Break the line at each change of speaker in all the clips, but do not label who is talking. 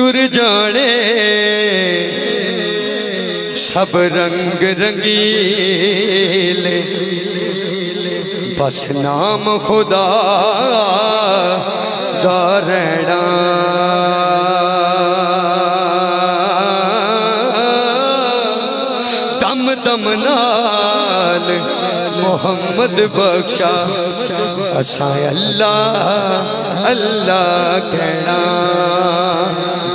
तुर जाने सब रंग रंगीले, बस नाम खुदा दा रहना। दम दम नाल मोहम्मद बख्शा, असा अल्लाह अल्लाह कहना।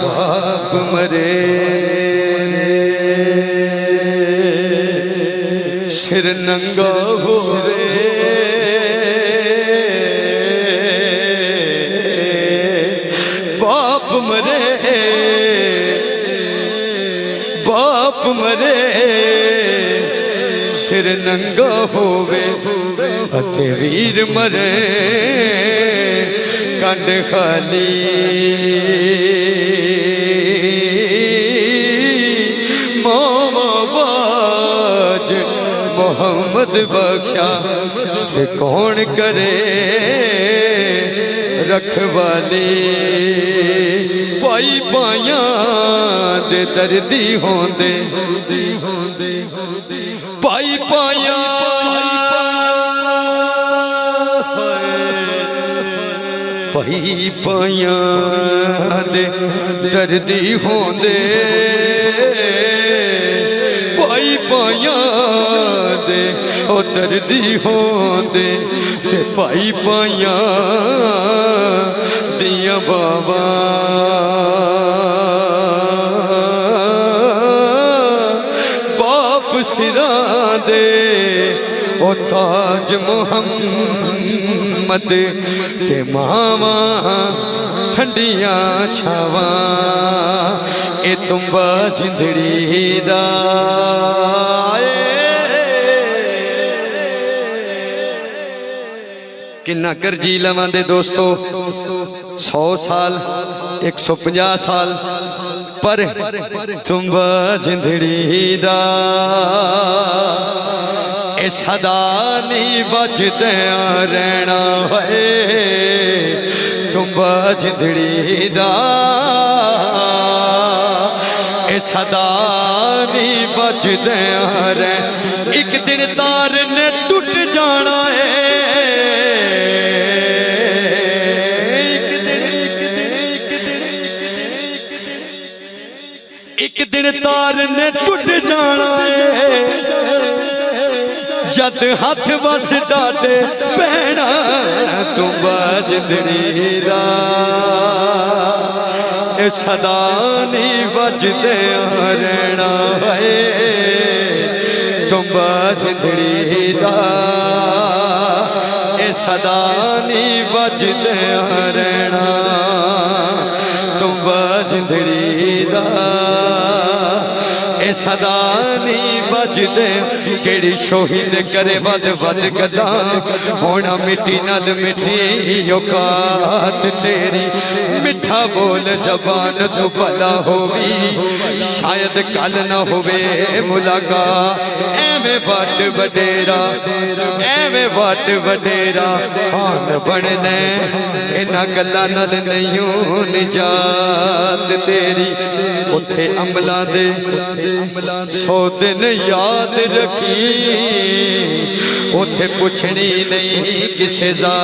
बाप मरे सिर नंगा होवे, बाप मरे बाप मरे सिर नंगा होवे, अते वीर मरे कंड खाली। मामा बाज मोहम्मद बख्शा, ते कौन करे रखवाली। पाई पाया दे दर्दी होंदे, पाई पाया पाई पाया दे दर्दी होंदे, पाई पाया दे ओ दर्दी होंदे, ते पाई पाया दिया बाबा। बाप सिरां दे ओ ताज मुहम्मद, ते मावा ठंडिया छावा, ए तुम्बा जिंदड़ी दा। किन्ना कर जी लवांदे दोस्तों, 100 साल 150 साल, पर तुम्बा जिंदड़ी दा ए सदा नहीं बजदे रहना है। तुम्बा जिंदड़ी दा ए सदा नहीं बजदे रह, एक दिन तार ने टूट जाना है। एक दिन तार ने टूट जाना है, जद हाथ बस डाटे पैना। तुम्बा जिंदड़ी दा ए सदा नहीं बजदे रहना है। तुम्बा जिंदड़ी दा ए सदा नहीं बजदे रहना। तुम्बा जिंदड़ी दा ए सदा नहीं बजदे। केड़ी शोहिद करे वद वद कदा, होना मिट्टी नाल मिट्टी औकात तेरी। मिठा बोल जबान तू भला होवी, शायद कल न होवे मुलाकात। एवें वट वडेरा एवें वट वडेरा हाल बनने, इन्हां गल्लां नाल नहीं निजात तेरी। उथे अमला दे 100 दिन याद रखी, उथे पुछनी नहीं किसे दा।